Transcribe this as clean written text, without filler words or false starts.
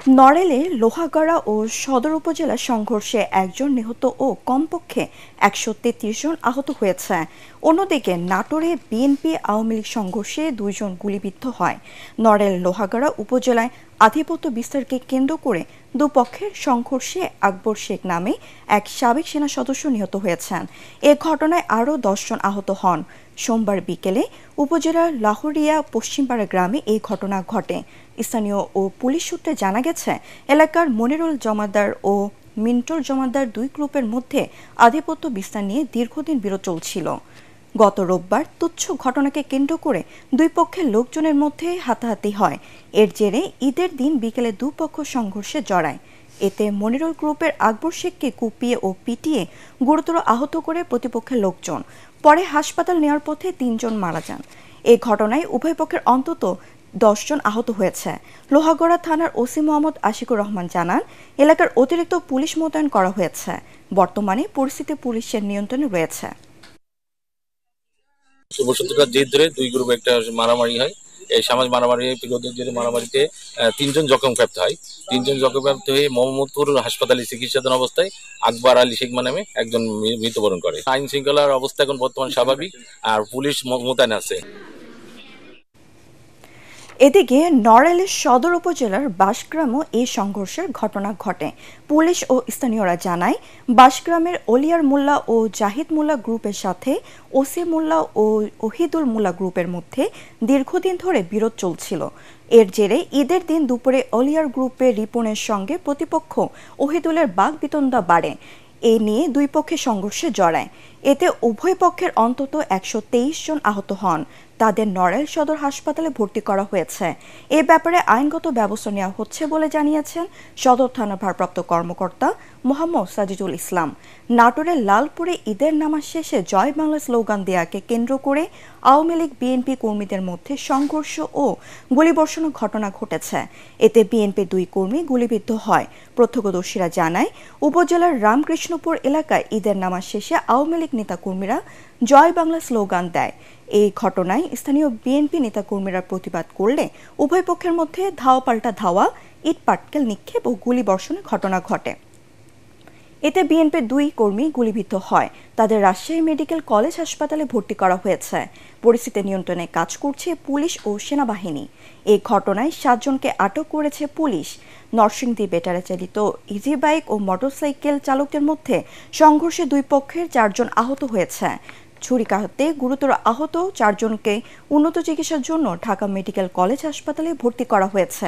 নড়েলে লোহাগাড়া ও সদর উপজেলা সংঘর্ষে একজন নিহত ও কমপক্ষে ১৩৩ জন আহত হয়েছে। অন্যদিকে নাটোরে বিএনপি আওয়ামী লীগ সংঘর্ষে ২ জন গুলিবিদ্ধ হয়। নড়েল লোহাগাড়া উপজেলায় আধিপত্য বিস্তারকে কেন্দ্র করে দুপক্ষের সংঘর্ষে আকবর শেখ নামে এক সাবেক সেনা সদস্য নিহত হয়েছেন। এ ঘটনায় আরও ১০ জন আহত হন। সোমবার বিকেলে উপজেলার লাহুরিয়া পশ্চিমপাড়া গ্রামে এই ঘটনা ঘটে। স্থানীয় ও পুলিশ সূত্রে জানা গেছে, এলাকার মনিরুল জমাদ্দার ও মিন্টুর জমাদ্দার দুই গ্রুপের মধ্যে আধিপত্য বিস্তার নিয়ে দীর্ঘদিন বিরোধ চলছিল। গত রোববার তুচ্ছ ঘটনাকে কেন্দ্র করে দুই পক্ষের লোকজনের মধ্যে হাতাহাতি হয়। এর জেরে ঈদের দিন বিকেলে দুপক্ষ সংঘর্ষে জড়ায়। এতে মনিরুল গ্রুপের আকবর শেখকে কুপিয়ে ও পিটিয়ে গুরুতর আহত করে প্রতিপক্ষের লোকজন। পরে হাসপাতাল নেওয়ার পথে ৩ জন মারা যান। এ ঘটনায় উভয় পক্ষের অন্তত ১০ জন আহত হয়েছে। লোহাগড়া থানার ওসি মোহাম্মদ আশিকুর রহমান জানান, এলাকার অতিরিক্ত পুলিশ মোতায়েন করা হয়েছে। বর্তমানে পরিস্থিতি পুলিশের নিয়ন্ত্রণে রয়েছে। বসন্তকার জের ধরে দুই গ্রুপে একটা মারামারি হয়। এই সামাজ মারামারি বিরোধের জেরে মারামারিতে ৩ জন জখমপ্রাপ্ত হয়। ৩ জন জখমপ্রাপ্ত হয়ে মোহাম্মদপুর হাসপাতালে চিকিৎসাধীন অবস্থায় আকবর আলী শেখ নামে একজন মৃত্যুবরণ করে। আইন শৃঙ্খলার অবস্থা এখন বর্তমান স্বাভাবিক আর পুলিশ মোতায়েন আছে। এদিকে নড়াইলের সদর উপজেলার বাঁশগ্রামও এই সংঘর্ষের ঘটনা ঘটে। পুলিশ ও স্থানীয়রা জানায়, বাঁশগ্রামের অলিয়ার মোল্লা ও জাহিদ মোল্লা গ্রুপের সাথে ওসি মোল্লা ও ওহিদুল মোল্লা গ্রুপের মধ্যে দীর্ঘদিন ধরে বিরোধ চলছিল। এর জেরে ঈদের দিন দুপুরে অলিয়ার গ্রুপের রিপনের সঙ্গে প্রতিপক্ষ ওহিদুলের বাকবিতণ্ডা বাড়ে। এ নিয়ে দুই পক্ষে সংঘর্ষে জড়ায়। এতে উভয় পক্ষের অন্তত ১২৩ জন আহত হন। তাদের নড়াইল সদর হাসপাতালে ভর্তি করা হয়েছে। এ ব্যাপারে আইনগত ব্যবস্থা নেওয়া হচ্ছে বলে জানিয়েছেন সদর থানার ভারপ্রাপ্ত কর্মকর্তা মোহাম্মদ সাজিদুল ইসলাম। নাটোরের লালপুরে ঈদের নামাজ শেষে জয় বাংলা স্লোগান দেয়াকে কেন্দ্র করে আওয়ামী লীগ বিএনপি কর্মীদের মধ্যে সংঘর্ষ ও গুলিবর্ষণের ঘটনা ঘটেছে। এতে বিএনপি ২ কর্মী গুলিবিদ্ধ হয়। প্রত্যক্ষদর্শীরা জানায়, উপজেলার রামকৃষ্ণপুর এলাকায় ঈদের নামাজ শেষে আওয়ামী লীগ নেতাকর্মীরা জয় বাংলা স্লোগান দেয়। এই ঘটনায় স্থানীয় বিএনপি নেতাকর্মীরা প্রতিবাদ করলে উভয় পক্ষের মধ্যে ধাওয়া পাল্টা ধাওয়া, ইট পাটকেল নিক্ষেপ ও গুলিবর্ষণের ঘটনা ঘটে। এতে বিএনপির ২ কর্মী গুলিবিদ্ধ হয়। তাদের রাজশাহী মেডিকেল কলেজ হাসপাতালে ভর্তি করা হয়েছে। পরিস্থিতি নিয়ন্ত্রণে কাজ করছে পুলিশ ও সেনাবাহিনী। এই ঘটনায় ৭ জনকে আটক করেছে পুলিশ। নরসিংদী বেটারে চালিত ইজি বাইক ও মোটরসাইকেল চালকদের মধ্যে সংঘর্ষে দুই পক্ষের ৪ জন আহত হয়েছে। ছুরিকাঘাতে গুরুতর আহত ৪ জনকে উন্নত চিকিৎসার জন্য ঢাকা মেডিকেল কলেজ হাসপাতালে ভর্তি করা হয়েছে।